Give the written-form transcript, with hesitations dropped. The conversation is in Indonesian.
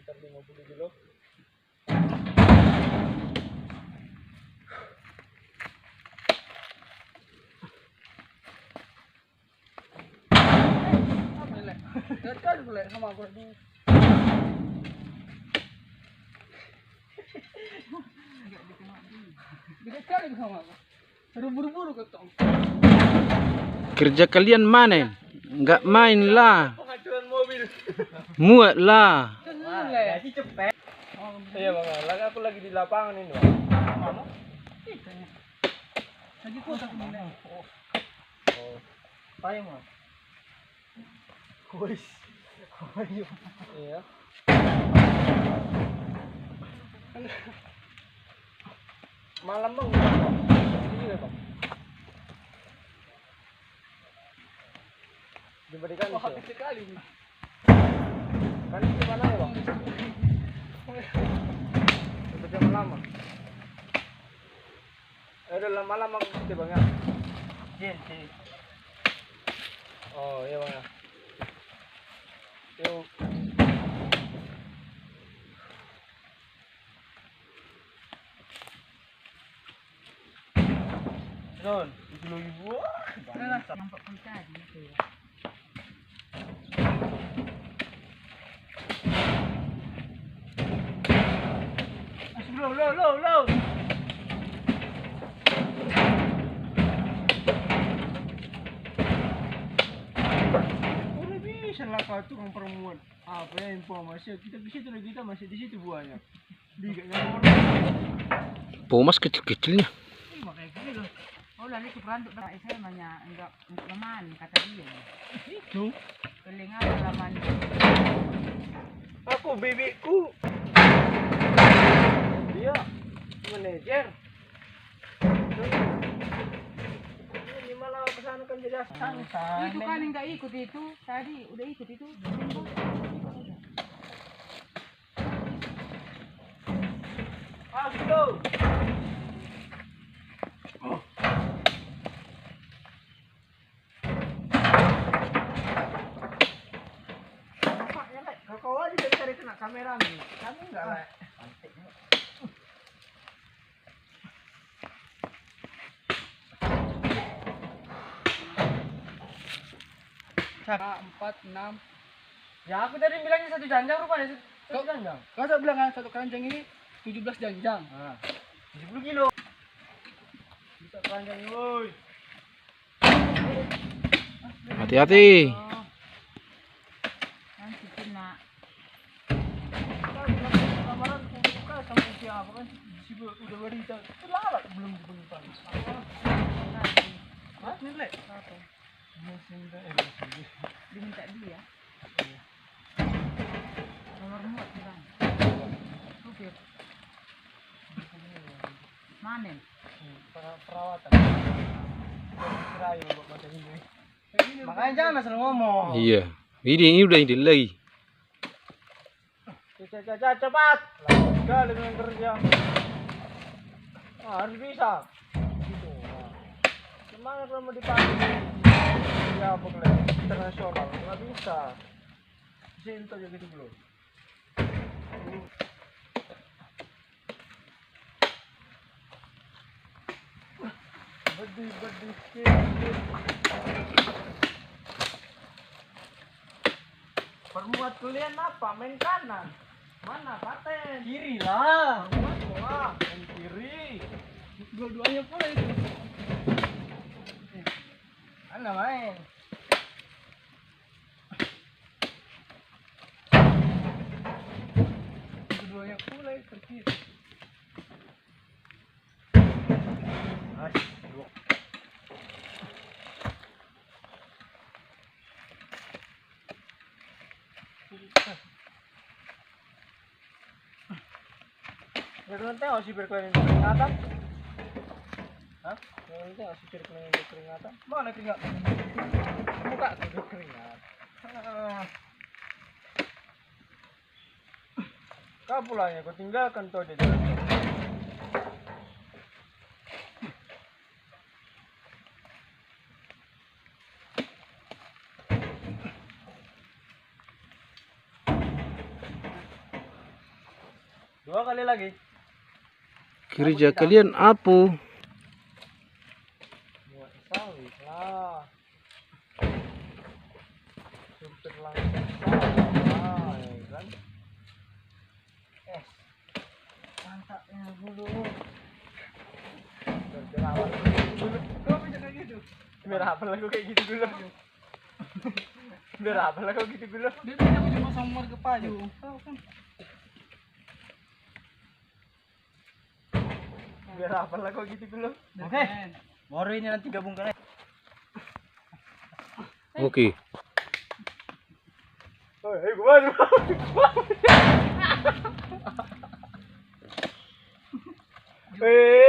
sekitar 50 kilo. Dekat boleh sama aku di. Dekat lagi sama aku. Buru-buru ketong. Kerja kalian mana? Enggak main lah. Pengajuan mobil. Muat lah. Gaji cepet. Iya bang, lagi aku lagi di lapangan ini bang. Kamu? Lagi kotak ini. Oh, payung bang. Kuis. Payung. Iya. Malam bang, ini juga bang. Diberikan Wah, habis sekali nih. kan di mana ya bang? Untuk yang lama. Udah lama-lama gitu bang ya. Sih. Oh iya bang ya. Yuk. Don, itu lagi buah. Nah, nampak pulsa gitu ya. Low. Udah bisa lah kau tukang perempuan. Apa ya informasi? Kita di situ, kita masih di situ buahnya. Di orang. Pomas kecil-kecilnya. Makanya gitu. Oh, lalu itu perantuk dah saya banyak enggak leman kata dia. Itu. Kelingan halaman. Aku bibikku. Dia manajer. Ini malah kesana kan jadi santai. Itu kan enggak ikut itu. Tadi udah ikut itu. Ayo. Kau aja dari cari kena kamera nih. Kamu enggak lah. Empat, 6. Ya aku tadi bilangnya satu janjang rupanya satu janjang. Kau tak bilang kan satu keranjang ini 17 janjang. Nah, 70 kilo. Bisa keranjang woi. Hati-hati. Nanti kena. Kamaran buka sampai siapa kan si udah berita terlalat belum dibuka. Hah? Nilai? Satu. Diminta dia. Nomor muat bang. Supir. Manen. Perawatan. Kirain buat macam ini. Makanya jangan asal ngomong. Iya. Ini udah ini lagi. Cepat. Lakukan dengan kerja. Harus bisa. Gitu. Gimana kalau mau dipakai? Ya pokoknya internasional nggak bisa. Sini aja gitu belum. Bedih. Permuat kalian apa? Main kanan. Mana paten? Kiri lah. Permuat bola. Main kiri. Dua-duanya pula itu. Mana main? Dua-duanya pula itu kiri. Ya teman tengok si berkeliling keringatan. Hah? Teman tengok si berkeliling keringatan. Mana keringat? Muka tuh keringat. Kau pulangnya, kau tinggalkan tuh di jalan. 2 kali lagi. Kerja kalian apa? Muat sawit lah. Supir langsung sawah, ya kan? Mantapnya dulu. Biar awal dulu. Kau bisa kayak gitu. Biar apa lah kau kayak gitu dulu. Biar apa lah kau gitu dulu. Dia bisa cuma sama warga Payu. Tahu kan? Biar apa lah kau gitu dulu. Oke. Baru ini nanti gabungkan. Oke. Hei, gua. Eh,